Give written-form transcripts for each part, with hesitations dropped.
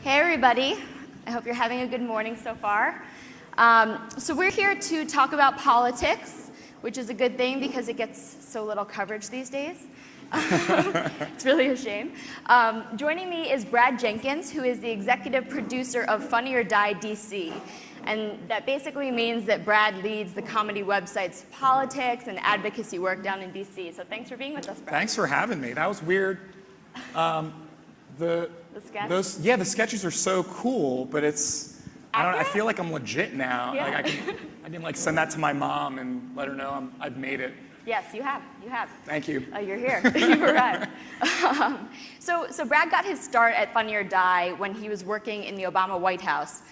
Hey everybody, I hope you're having a good morning so far. So we're here to talk about politics, which is a good thing because it gets so little coverage these days. It's really a shame. Joining me is Brad Jenkins, who is the executive producer of Funny or Die DC. And that basically means that Brad leads the comedy website's politics and advocacy work down in DC. So thanks for being with us, Brad. Thanks for having me. That was weird. The sketch? The sketches are so cool, but I feel like I'm legit now. Yeah. Like I can send that to my mom and let her know I've made it. Yes, you have. Thank you. You're here. You've arrived. So Brad got his start at Funny or Die when he was working in the Obama White House.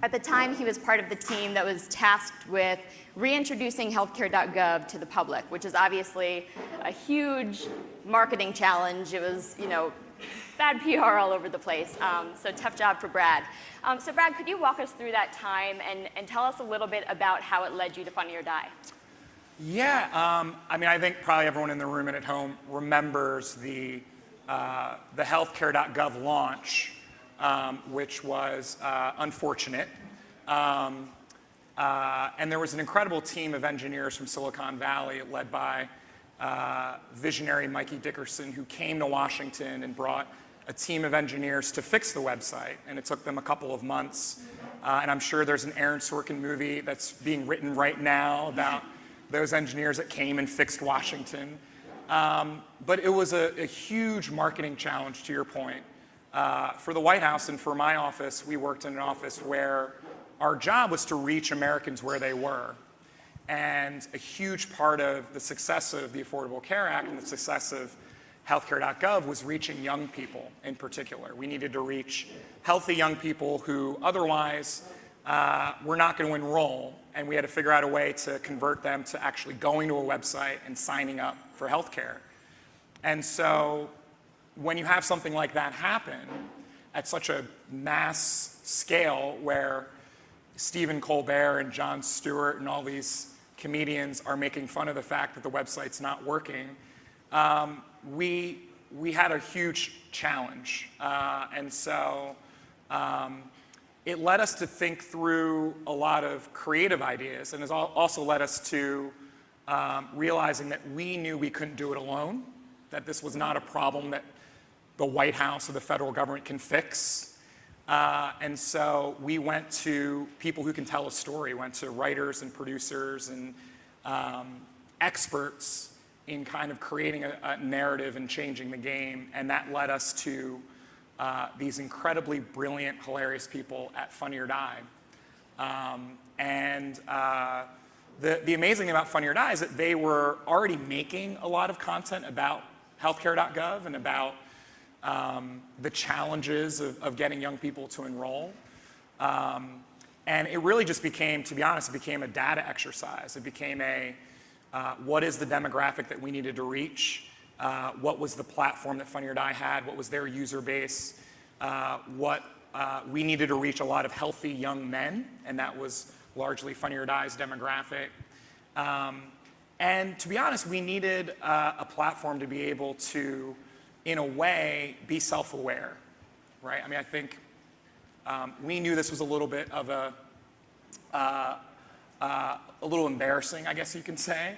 At the time, he was part of the team that was tasked with reintroducing healthcare.gov to the public, which is obviously a huge marketing challenge. It was, bad PR all over the place. So tough job for Brad. So Brad, could you walk us through that time and tell us a little bit about how it led you to Funny or Die? Yeah, I think probably everyone in the room and at home remembers the healthcare.gov launch, which was unfortunate. And there was an incredible team of engineers from Silicon Valley led by visionary Mikey Dickerson, who came to Washington and brought a team of engineers to fix the website. And it took them a couple of months. And I'm sure there's an Aaron Sorkin movie that's being written right now about those engineers that came and fixed Washington. But it was a huge marketing challenge, to your point. For the White House and for my office, we worked in an office where our job was to reach Americans where they were. And a huge part of the success of the Affordable Care Act and the success of healthcare.gov was reaching young people in particular. We needed to reach healthy young people who otherwise were not going to enroll, and we had to figure out a way to convert them to actually going to a website and signing up for healthcare. And so when you have something like that happen at such a mass scale where Stephen Colbert and Jon Stewart and all these comedians are making fun of the fact that the website's not working, we had a huge challenge. And so it led us to think through a lot of creative ideas, and has also led us to realizing that we knew we couldn't do it alone, that this was not a problem that the White House or the federal government can fix. And so we went to people who can tell a story, went to writers and producers and experts in kind of creating a narrative and changing the game. And that led us to these incredibly brilliant, hilarious people at Funny or Die. The amazing thing about Funny or Die is that they were already making a lot of content about healthcare.gov and about the challenges of getting young people to enroll. And it really just became, to be honest, it became a data exercise. It became what is the demographic that we needed to reach? What was the platform that Funny or Die had? What was their user base? We needed to reach a lot of healthy young men, and that was largely Funny or Die's demographic. And to be honest, we needed a platform to be able to, in a way, be self-aware, right? I think we knew this was a little bit of a little embarrassing, I guess you can say.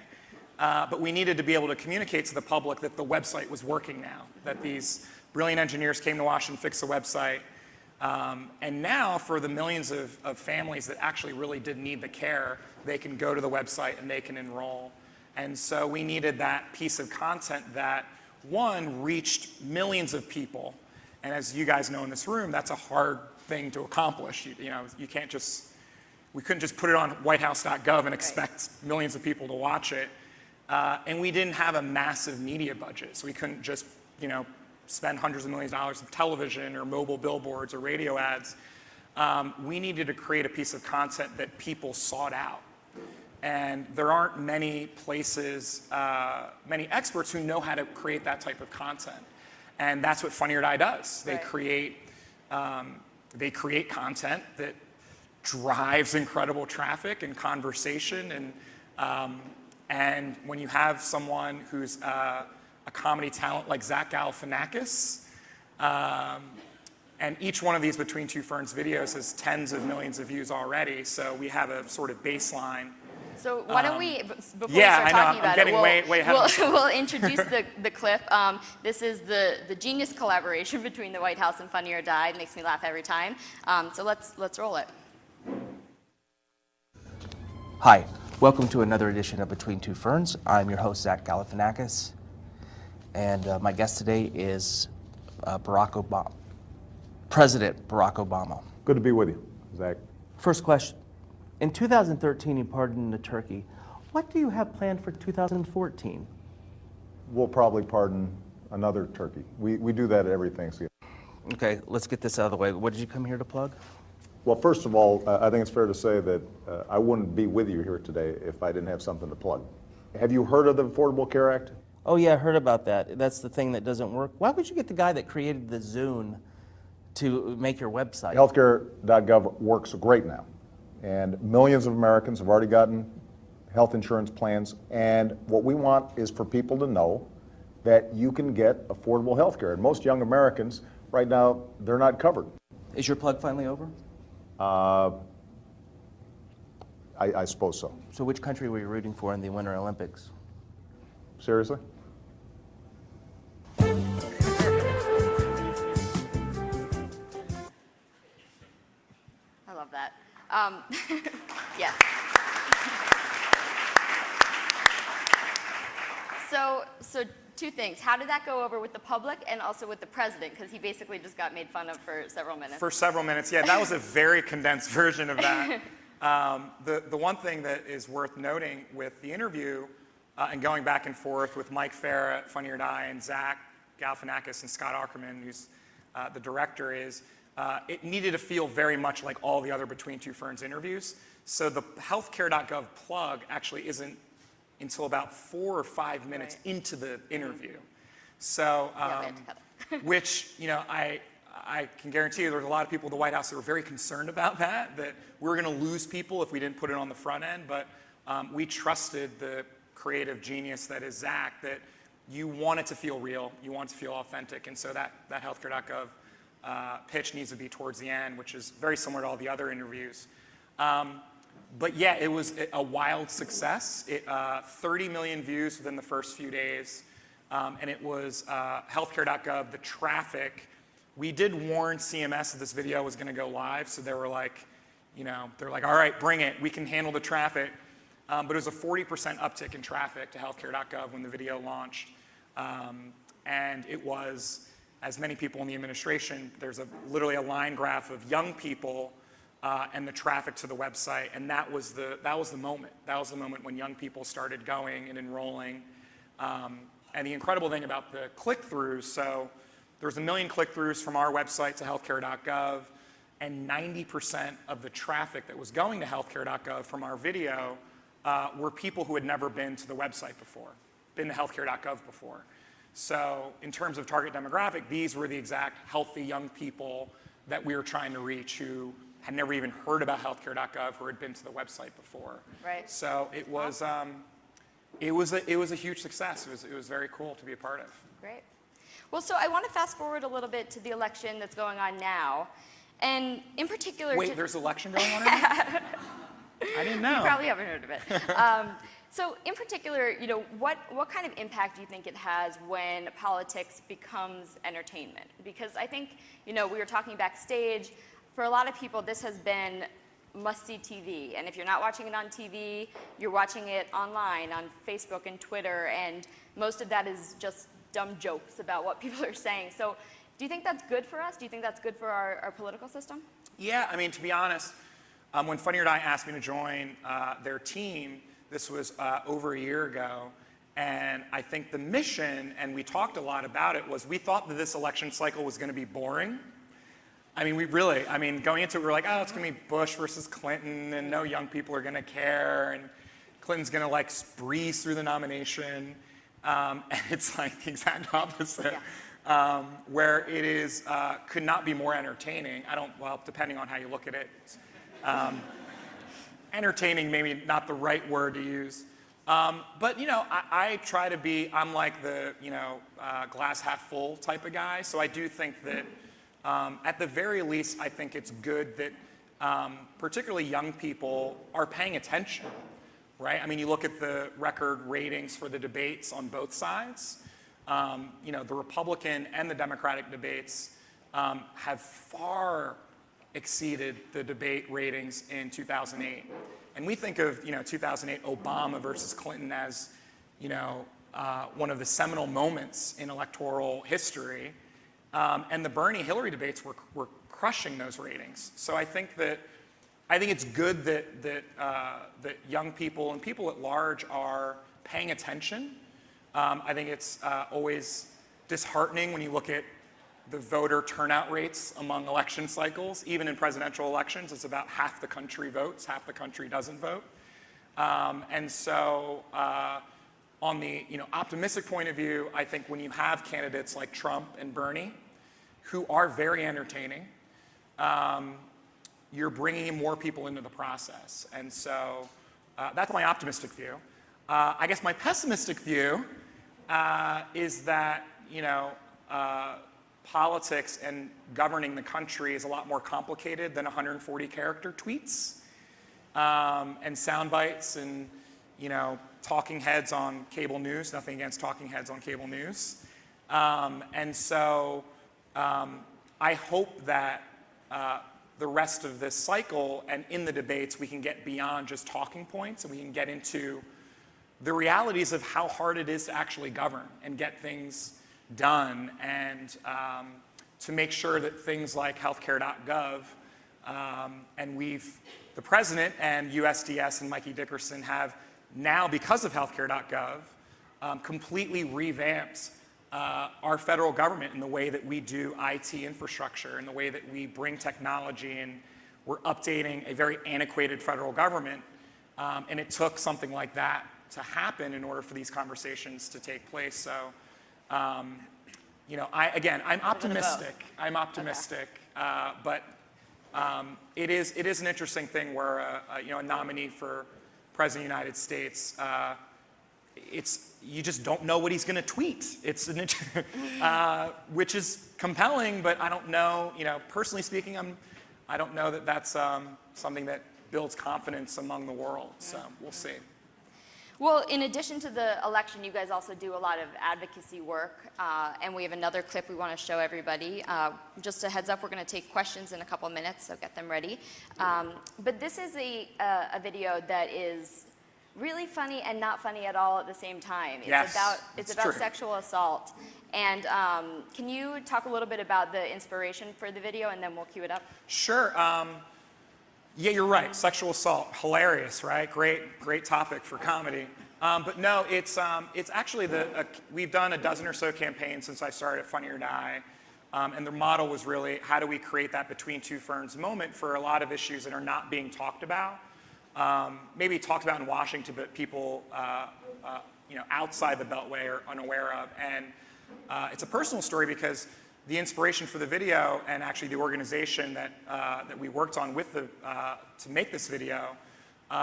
But we needed to be able to communicate to the public that the website was working now, that these brilliant engineers came to Washington, fixed the website. And now, for the millions of families that actually really did need the care, they can go to the website and they can enroll. And so we needed that piece of content that, one, reached millions of people. And as you guys know in this room, that's a hard thing to accomplish. You can't just, we couldn't just put it on whitehouse.gov and expect millions of people to watch it. And we didn't have a massive media budget, so we couldn't just, spend hundreds of millions of dollars of television or mobile billboards or radio ads. We needed to create a piece of content that people sought out. And there aren't many places, many experts who know how to create that type of content. And that's what Funny or Die does. They create content that drives incredible traffic and conversation. And when you have someone who's a comedy talent like Zach Galifianakis, And each one of these Between Two Ferns videos has tens of millions of views already, so we have a sort of baseline. So why don't we, before yeah, we start talking about getting it, way ahead of myself. we'll introduce the clip. This is the genius collaboration between the White House and Funny or Die. It makes me laugh every time. So let's roll it. Hi, welcome to another edition of Between Two Ferns. I'm your host, Zach Galifianakis, and my guest today is President Barack Obama. Good to be with you, Zach. First question. In 2013, you pardoned a turkey. What do you have planned for 2014? We'll probably pardon another turkey. We do that at every Thanksgiving. Okay, let's get this out of the way. What did you come here to plug? Well, first of all, I think it's fair to say that I wouldn't be with you here today if I didn't have something to plug. Have you heard of the Affordable Care Act? Oh yeah, I heard about that. That's the thing that doesn't work. Why would you get the guy that created the Zune to make your website? Healthcare.gov works great now. And millions of Americans have already gotten health insurance plans. And what we want is for people to know that you can get affordable health care. And most young Americans, right now, they're not covered. Is your plug finally over? I suppose so. So which country were you rooting for in the Winter Olympics? Seriously? I love that. Yeah. So two things. How did that go over with the public and also with the president? Because he basically just got made fun of for several minutes. For several minutes, yeah, that was a very condensed version of that. The one thing that is worth noting with the interview and going back and forth with Mike Farah at Funny or Die and Zach Galifianakis and Scott Aukerman, who's the director, is it needed to feel very much like all the other Between Two Ferns interviews. So the healthcare.gov plug actually isn't until about 4 or 5 minutes into the interview. So, Yeah, we had to cut it. which, I can guarantee you there's a lot of people at the White House that were very concerned about that we were going to lose people if we didn't put it on the front end. But we trusted the creative genius that is Zach, that you want it to feel real, you want it to feel authentic. And so that healthcare.gov pitch needs to be towards the end, which is very similar to all the other interviews. But yeah, it was a wild success. 30 million views within the first few days. And it was healthcare.gov, the traffic. We did warn CMS that this video was going to go live, so they were like, they're like, all right, bring it. We can handle the traffic. But it was a 40% uptick in traffic to healthcare.gov when the video launched. And it was, as many people in the administration, there's literally a line graph of young people and the traffic to the website, and that was the moment. That was the moment when young people started going and enrolling. And the incredible thing about the click-throughs, so there's 1 million click-throughs from our website to healthcare.gov, and 90% of the traffic that was going to healthcare.gov from our video were people who had never been to the website before, been to healthcare.gov before. So in terms of target demographic, these were the exact healthy young people that we were trying to reach who had never even heard about healthcare.gov, who had been to the website before. Right. So it was a huge success. It was very cool to be a part of. Great. Well, so I want to fast forward a little bit to the election that's going on now. And in particular... Wait, there's an election going on right now? I didn't know. You probably haven't heard of it. So in particular, what kind of impact do you think it has when politics becomes entertainment? Because I think, we were talking backstage, for a lot of people, this has been must-see TV. And if you're not watching it on TV, you're watching it online, on Facebook and Twitter, and most of that is just dumb jokes about what people are saying. So do you think that's good for us? Do you think that's good for our political system? Yeah, to be honest, when Funny or Die asked me to join their team, this was over a year ago, and I think the mission, and we talked a lot about it, was we thought that this election cycle was going to be boring. Going into it, we were like, oh, it's going to be Bush versus Clinton, and no young people are going to care, and Clinton's going to breeze through the nomination. And it's like the exact opposite, where it is could not be more entertaining. Depending on how you look at it. Entertaining, maybe not the right word to use. But I try to be, I'm like the glass half full type of guy. So I do think that at the very least, I think it's good that particularly young people are paying attention, right? I mean, you look at the record ratings for the debates on both sides. You know, the Republican and the Democratic debates have far exceeded the debate ratings in 2008. And we think of, you know, 2008 Obama versus Clinton as, you know, one of the seminal moments in electoral history. And the Bernie-Hillary debates were crushing those ratings. So I think it's good that young people and people at large are paying attention. I think it's always disheartening when you look at the voter turnout rates among election cycles. Even in presidential elections, it's about half the country votes, half the country doesn't vote. And so on the optimistic point of view, I think when you have candidates like Trump and Bernie, who are very entertaining, you're bringing in more people into the process. And so that's my optimistic view. I guess my pessimistic view is that, politics and governing the country is a lot more complicated than 140 character tweets and sound bites and, talking heads on cable news. Nothing against talking heads on cable news. And so I hope that the rest of this cycle and in the debates we can get beyond just talking points and we can get into the realities of how hard it is to actually govern and get things done, and to make sure that things like healthcare.gov, and the president and USDS and Mikey Dickerson have now, because of healthcare.gov, completely revamped our federal government in the way that we do IT infrastructure, in the way that we bring technology, and we're updating a very antiquated federal government. And it took something like that to happen in order for these conversations to take place. So, I'm optimistic. I'm optimistic, but it is an interesting thing where a nominee for President of the United States, you just don't know what he's going to tweet. Which is compelling, but I don't know. Personally speaking, I don't know that that's something that builds confidence among the world. So we'll see. Well, in addition to the election, you guys also do a lot of advocacy work, and we have another clip we want to show everybody. Just a heads up, we're going to take questions in a couple minutes, so get them ready. But this is a video that is really funny and not funny at all at the same time. It's about sexual assault. And can you talk a little bit about the inspiration for the video, and then we'll cue it up? Sure. Yeah, you're right. Sexual assault, hilarious, right? Great topic for comedy. But no, it's actually we've done a dozen or so campaigns since I started at Funny or Die, and the model was really how do we create that between two ferns moment for a lot of issues that are not being talked about, maybe talked about in Washington, but people outside the Beltway are unaware of. And it's a personal story because the inspiration for the video and actually the organization that we worked on with to make this video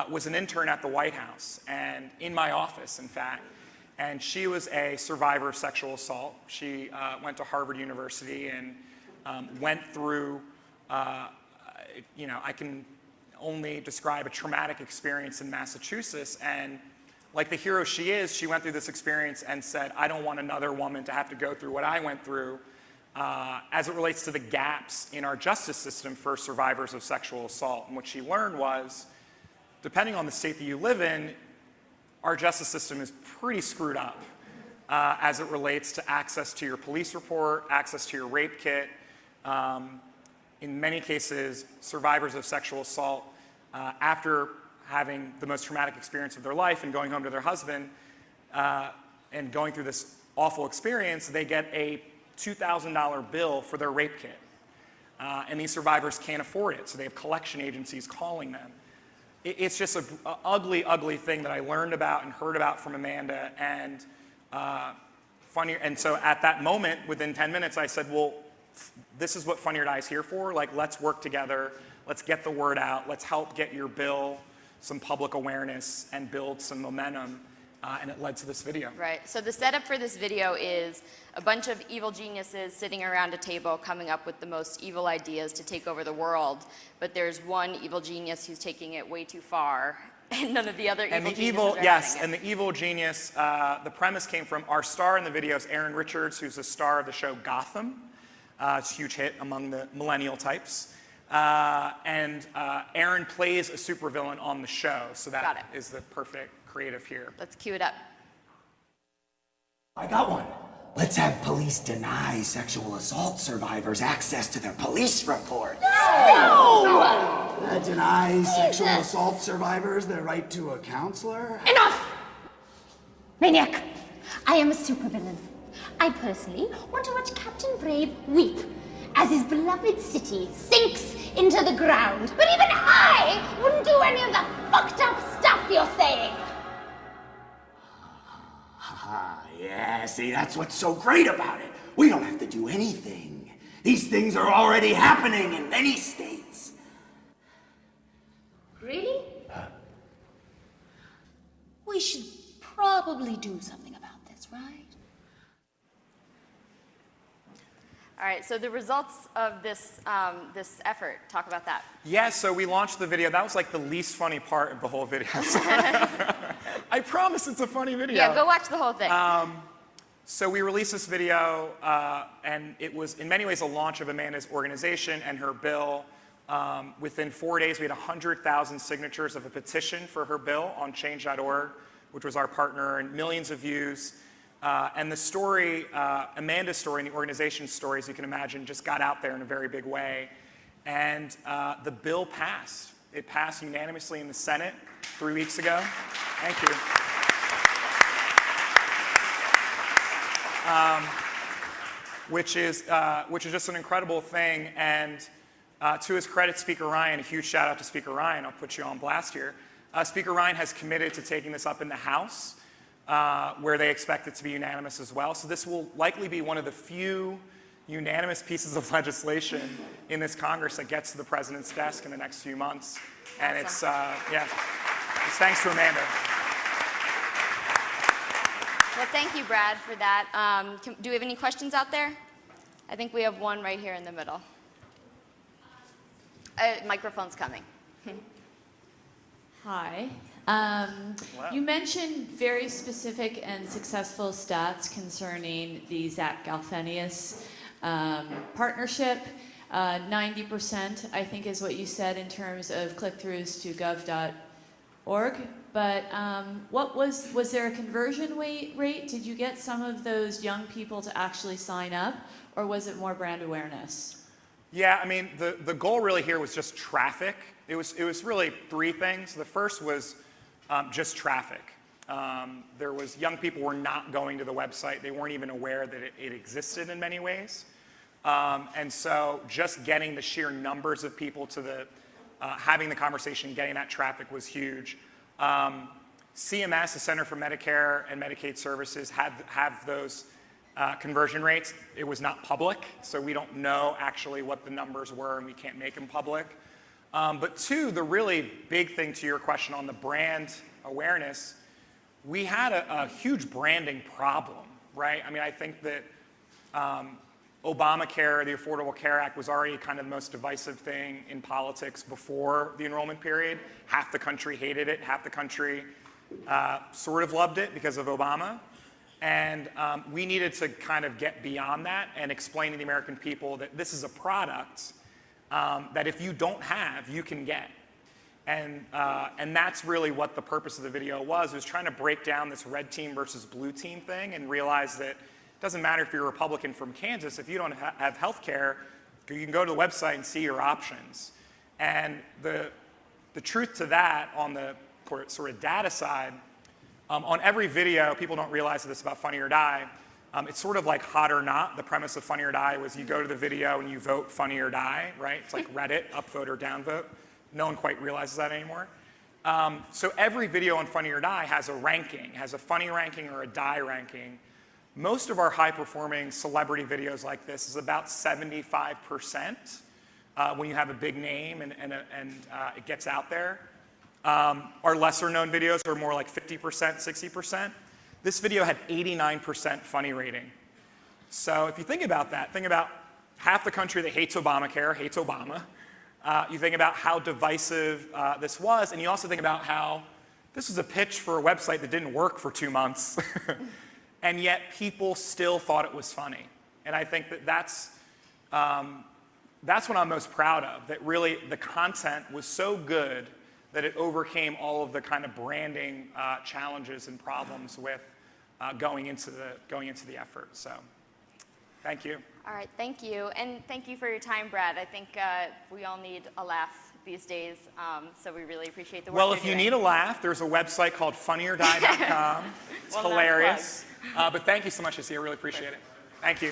was an intern at the White House and in my office, in fact. And she was a survivor of sexual assault. She went to Harvard University and went through, I can only describe a traumatic experience in Massachusetts. And like the hero she is, she went through this experience and said, I don't want another woman to have to go through what I went through. As it relates to the gaps in our justice system for survivors of sexual assault. And what she learned was, depending on the state that you live in, our justice system is pretty screwed up as it relates to access to your police report, access to your rape kit. In many cases, survivors of sexual assault, after having the most traumatic experience of their life and going home to their husband and going through this awful experience, they get a $2,000 bill for their rape kit. And these survivors can't afford it, so they have collection agencies calling them. It's just an ugly, ugly thing that I learned about and heard about from Amanda. And funny. And so at that moment, within 10 minutes, I said, well, this is what Funny or Die is here for. Like, let's work together. Let's get the word out. Let's help get your bill some public awareness and build some momentum. and it led to this video. Right. So the setup for this video is a bunch of evil geniuses sitting around a table coming up with the most evil ideas to take over the world. But there's one evil genius who's taking it way too far, and none of the other evil geniuses are yes, having it. and the evil genius, the premise came from our star in the video is Aaron Richards, who's the star of the show Gotham. It's a huge hit among the millennial types. And Aaron plays a supervillain on the show, so that is the perfect creative here. Let's cue it up. I got one. Let's have police deny sexual assault survivors access to their police report. No! Deny sexual assault survivors their right to a counselor? Enough! Maniac, I am a supervillain. I personally want to watch Captain Brave weep as his beloved city sinks into the ground. But even I wouldn't do any of the fucked up stuff you're saying. Yeah, see, that's what's so great about it. We don't have to do anything. These things are already happening in many states. Really? We should probably do something about this, right? All right, so the results of this, this effort, talk about that. Yeah, so we launched the video. That was like the least funny part of the whole video. I promise it's a funny video. Yeah, go watch the whole thing. So we released this video, and it was in many ways a launch of Amanda's organization and her bill. Within 4 days, we had 100,000 signatures of a petition for her bill on change.org, which was our partner, and millions of views. And the story, Amanda's story and the organization's story, as you can imagine, just got out there in a very big way. And the bill passed. It passed unanimously in the Senate 3 weeks ago. Thank you. Which is just an incredible thing. And to his credit, Speaker Ryan, a huge shout out to Speaker Ryan, I'll put you on blast here. Speaker Ryan has committed to taking this up in the House, where they expect it to be unanimous as well. So this will likely be one of the few unanimous pieces of legislation in this Congress that gets to the president's desk in the next few months. And it's thanks to Amanda. Well, thank you, Brad, for that. Do we have any questions out there? I think we have one right here in the middle. Microphone's coming. Hi. You mentioned very specific and successful stats concerning the Zach Galifianakis partnership. 90%, I think, is what you said in terms of click-throughs to gov.org. But what was there a conversion rate? Did you get some of those young people to actually sign up, or was it more brand awareness? Yeah, I mean, the goal really here was just traffic. It was really three things. The first was just traffic. There was young people were not going to the website. They weren't even aware that it existed in many ways. And so just getting the sheer numbers of people to the, having the conversation, getting that traffic was huge. CMS, the Center for Medicare and Medicaid Services, have those conversion rates. It was not public, so we don't know actually what the numbers were, and we can't make them public. But two, the really big thing to your question on the brand awareness, we had a huge branding problem, right? I mean, I think that Obamacare, the Affordable Care Act, was already kind of the most divisive thing in politics before the enrollment period. Half the country hated it, half the country sort of loved it because of Obama. And we needed to kind of get beyond that and explain to the American people that this is a product that if you don't have, you can get. And that's really what the purpose of the video was trying to break down this red team versus blue team thing and realize that it doesn't matter if you're a Republican from Kansas, if you don't have health care, you can go to the website and see your options. And the truth to that on the sort of data side, on every video, people don't realize this about Funny or Die, it's sort of like Hot or Not. The premise of Funny or Die was you go to the video and you vote Funny or Die, right? It's like Reddit, upvote or downvote. No one quite realizes that anymore. So every video on Funny or Die has a ranking, has a funny ranking or a die ranking. Most of our high-performing celebrity videos like this is about 75% when you have a big name and it gets out there. Our lesser known videos are more like 50%, 60%. This video had 89% funny rating. So if you think about that, think about half the country that hates Obamacare, hates Obama. You think about how divisive this was, and you also think about how this was a pitch for a website that didn't work for 2 months, and yet people still thought it was funny. And I think that that's what I'm most proud of, that really the content was so good that it overcame all of the kind of branding challenges and problems with going into the effort. So, thank you. All right, thank you. And thank you for your time, Brad. I think we all need a laugh these days, so we really appreciate the work Well, you're if you doing. need a laugh, there's a website called funnyordie.com. It's Well, hilarious. But thank you so much, Issie. I really appreciate it. Thank you.